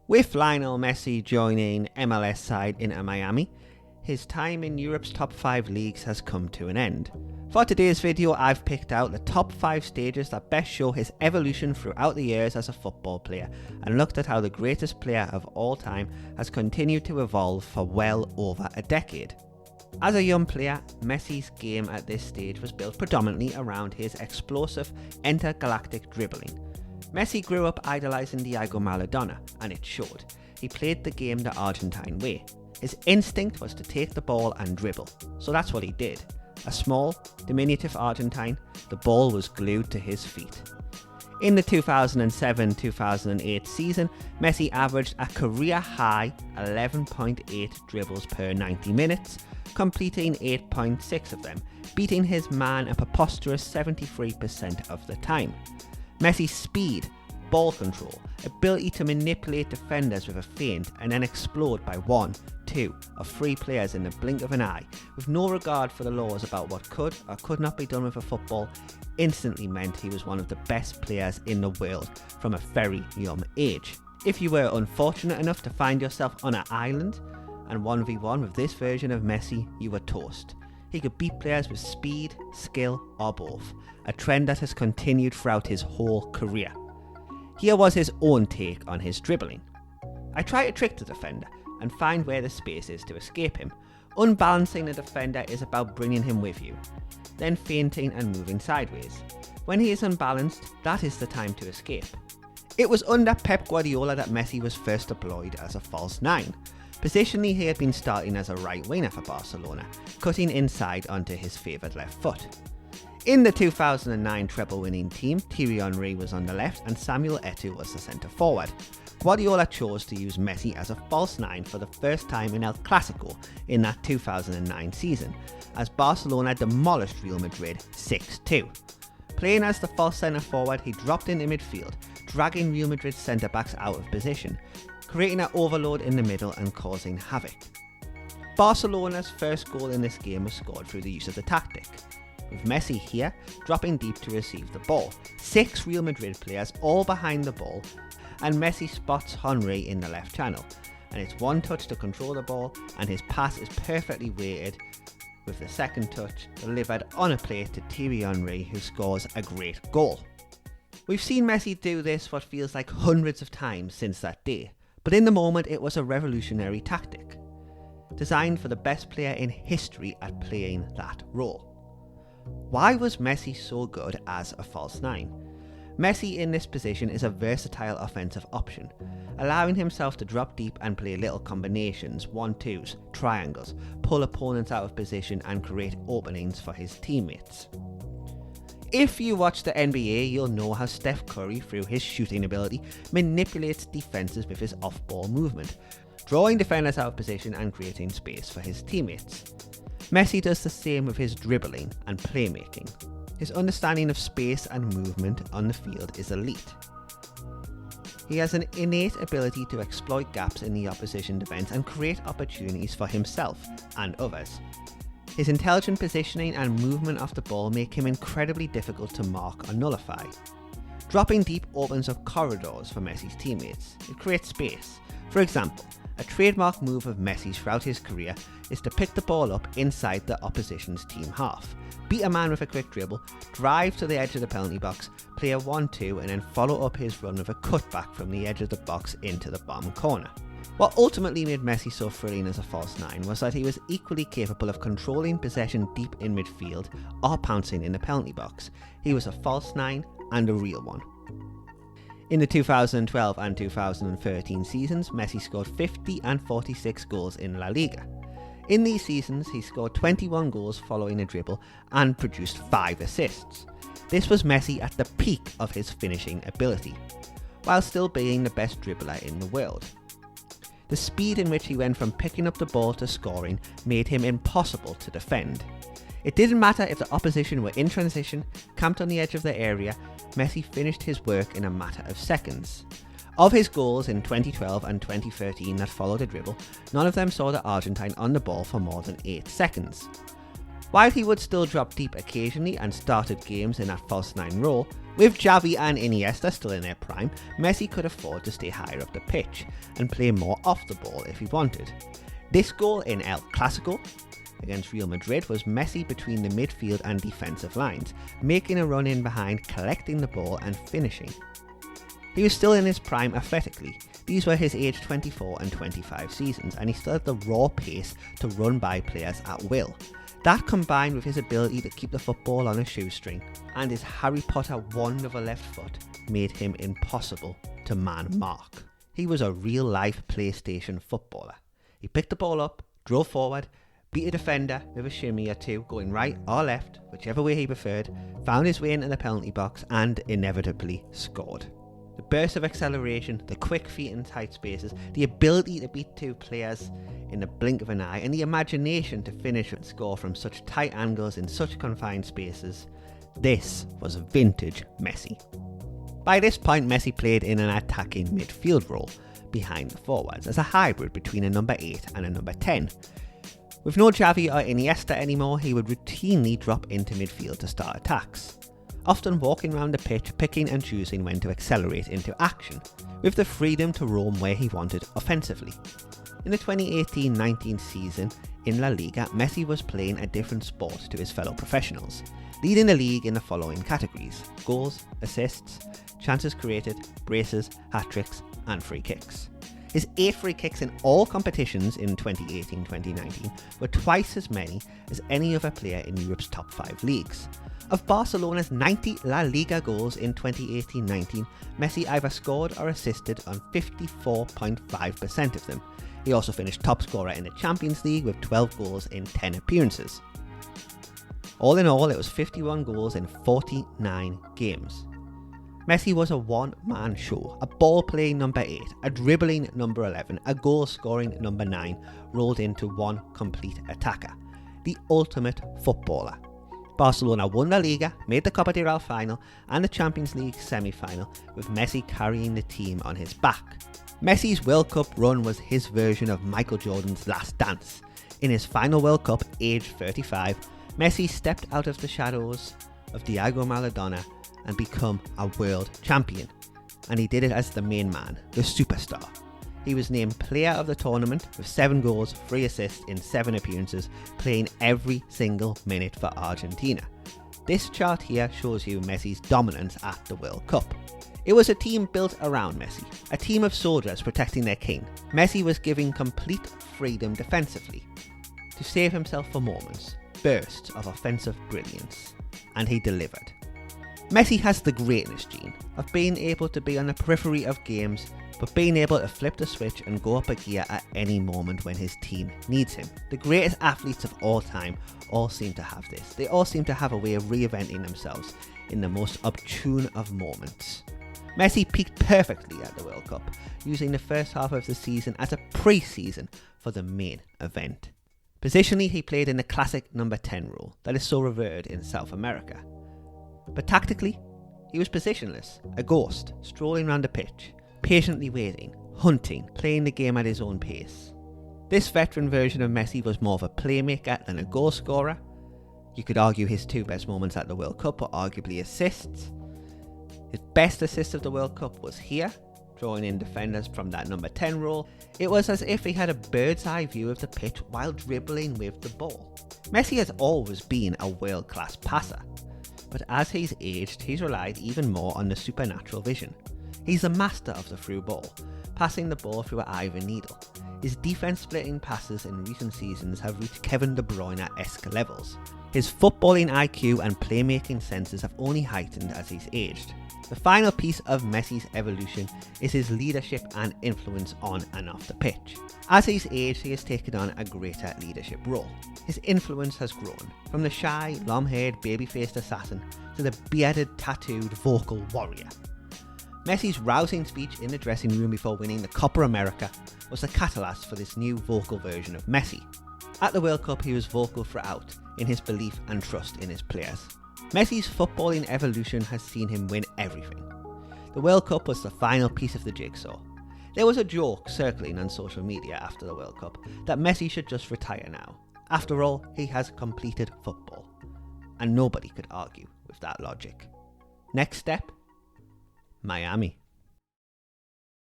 With Lionel Messi joining MLS side Inter Miami, his time in Europe's top 5 leagues has come to an end. For today's video, I've picked out the top 5 stages that best show his evolution throughout the years as a football player, and looked at how the greatest player of all time has continued to evolve for well over a decade. As a young player, Messi's game at this stage was built predominantly around his explosive intergalactic dribbling. Messi grew up idolising Diego Maradona, and it showed. He played the game the Argentine way. His instinct was to take the ball and dribble, so that's what he did. A small, diminutive Argentine, the ball was glued to his feet. In the 2007-2008 season, Messi averaged a career-high 11.8 dribbles per 90 minutes, completing 8.6 of them, beating his man a preposterous 73% of the time. Messi's speed, ball control, ability to manipulate defenders with a feint and then explode by 1, 2 or 3 players in the blink of an eye, with no regard for the laws about what could or could not be done with a football, instantly meant he was one of the best players in the world from a very young age. If you were unfortunate enough to find yourself on an island and 1v1 with this version of Messi, you were toast. He could beat players with speed, skill or both, a trend that has continued throughout his whole career. Here was his own take on his dribbling. I try to trick the defender and find where the space is to escape him. Unbalancing the defender is about bringing him with you, then feinting and moving sideways. When he is unbalanced, that is the time to escape. It was under Pep Guardiola that Messi was first deployed as a false 9. Positionally, he had been starting as a right winger for Barcelona, cutting inside onto his favoured left foot. In the 2009 treble-winning team, Thierry Henry was on the left and Samuel Eto'o was the centre forward. Guardiola chose to use Messi as a false 9 for the first time in El Clasico in that 2009 season, as Barcelona demolished Real Madrid 6-2. Playing as the false centre forward, he dropped into midfield, dragging Real Madrid's centre backs out of position, creating an overload in the middle and causing havoc. Barcelona's first goal in this game was scored through the use of the tactic, with Messi here dropping deep to receive the ball. 6 Real Madrid players all behind the ball, and Messi spots Henry in the left channel, and it's one touch to control the ball, and his pass is perfectly weighted, with the second touch delivered on a plate to Thierry Henry, who scores a great goal. We've seen Messi do this what feels like hundreds of times since that day, but in the moment it was a revolutionary tactic, designed for the best player in history at playing that role. Why was Messi so good as a false 9? Messi in this position is a versatile offensive option, allowing himself to drop deep and play little combinations, 1-2s, triangles, pull opponents out of position and create openings for his teammates. If you watch the NBA, you'll know how Steph Curry, through his shooting ability, manipulates defenses with his off-ball movement, drawing defenders out of position and creating space for his teammates. Messi does the same with his dribbling and playmaking. His understanding of space and movement on the field is elite. He has an innate ability to exploit gaps in the opposition defence and create opportunities for himself and others. His intelligent positioning and movement off the ball make him incredibly difficult to mark or nullify. Dropping deep opens up corridors for Messi's teammates. It creates space. For example, a trademark move of Messi's throughout his career is to pick the ball up inside the opposition's team half, beat a man with a quick dribble, drive to the edge of the penalty box, play a 1-2 and then follow up his run with a cutback from the edge of the box into the bottom corner. What ultimately made Messi so thrilling as a false 9 was that he was equally capable of controlling possession deep in midfield or pouncing in the penalty box. He was a false 9 and a real one. In the 2012 and 2013 seasons, Messi scored 50 and 46 goals in La Liga. In these seasons, he scored 21 goals following a dribble and produced 5 assists. This was Messi at the peak of his finishing ability, while still being the best dribbler in the world. The speed in which he went from picking up the ball to scoring made him impossible to defend. It didn't matter if the opposition were in transition, camped on the edge of the area, Messi finished his work in a matter of seconds. Of his goals in 2012 and 2013 that followed a dribble, none of them saw the Argentine on the ball for more than 8 seconds. While he would still drop deep occasionally and started games in that false 9 role, with Xavi and Iniesta still in their prime, Messi could afford to stay higher up the pitch and play more off the ball if he wanted. This goal in El Clasico against Real Madrid was Messi between the midfield and defensive lines, making a run in behind, collecting the ball and finishing. He was still in his prime athletically. These were his age 24 and 25 seasons, and he still had the raw pace to run by players at will. That, combined with his ability to keep the football on a shoestring and his Harry Potter wand of a left foot, made him impossible to man-mark. He was a real-life PlayStation footballer. He picked the ball up, drove forward, beat a defender with a shimmy or two, going right or left, whichever way he preferred, found his way into the penalty box and inevitably scored. The burst of acceleration, the quick feet in tight spaces, the ability to beat two players in the blink of an eye, and the imagination to finish and score from such tight angles in such confined spaces. This was vintage Messi. By this point, Messi played in an attacking midfield role behind the forwards, as a hybrid between a number 8 and a number 10. With no Xavi or Iniesta anymore, he would routinely drop into midfield to start attacks, often walking around the pitch, picking and choosing when to accelerate into action, with the freedom to roam where he wanted offensively. In the 2018-19 season in La Liga, Messi was playing a different sport to his fellow professionals, leading the league in the following categories: goals, assists, chances created, braces, hat-tricks and free kicks. His 8 free kicks in all competitions in 2018-2019 were twice as many as any other player in Europe's top 5 leagues. Of Barcelona's 90 La Liga goals in 2018-19, Messi either scored or assisted on 54.5% of them. He also finished top scorer in the Champions League with 12 goals in 10 appearances. All in all, it was 51 goals in 49 games. Messi was a one-man show, a ball-playing number 8, a dribbling number 11, a goal-scoring number 9, rolled into one complete attacker. The ultimate footballer. Barcelona won La Liga, made the Copa del Rey final and the Champions League semi-final, with Messi carrying the team on his back. Messi's World Cup run was his version of Michael Jordan's last dance. In his final World Cup, aged 35, Messi stepped out of the shadows of Diego Maradona and become a world champion. And he did it as the main man, the superstar. He was named player of the tournament with 7 goals, 3 assists in 7 appearances, playing every single minute for Argentina. This chart here shows you Messi's dominance at the World Cup. It was a team built around Messi, a team of soldiers protecting their king. Messi was given complete freedom defensively to save himself for moments, bursts of offensive brilliance, and he delivered. Messi has the greatness gene of being able to be on the periphery of games, but being able to flip the switch and go up a gear at any moment when his team needs him. The greatest athletes of all time all seem to have this. They all seem to have a way of reinventing themselves in the most opportune of moments. Messi peaked perfectly at the World Cup, using the first half of the season as a pre-season for the main event. Positionally, he played in the classic number 10 role that is so revered in South America. But tactically, he was positionless, a ghost, strolling around the pitch, patiently waiting, hunting, playing the game at his own pace. This veteran version of Messi was more of a playmaker than a goal scorer. You could argue his 2 best moments at the World Cup were arguably assists. His best assist of the World Cup was here, drawing in defenders from that number 10 role. It was as if he had a bird's eye view of the pitch while dribbling with the ball. Messi has always been a world-class passer, but as he's aged, he's relied even more on the supernatural vision. He's a master of the through ball, passing the ball through an eye of a needle. His defense-splitting passes in recent seasons have reached Kevin De Bruyne-esque levels. His footballing IQ and playmaking senses have only heightened as he's aged. The final piece of Messi's evolution is his leadership and influence on and off the pitch. As he's aged, he has taken on a greater leadership role. His influence has grown, from the shy, long-haired, baby-faced assassin to the bearded, tattooed, vocal warrior. Messi's rousing speech in the dressing room before winning the Copa America was the catalyst for this new vocal version of Messi. At the World Cup, he was vocal throughout in his belief and trust in his players. Messi's footballing evolution has seen him win everything. The World Cup was the final piece of the jigsaw. There was a joke circling on social media after the World Cup that Messi should just retire now. After all, he has completed football, and nobody could argue with that logic. Next step, Miami.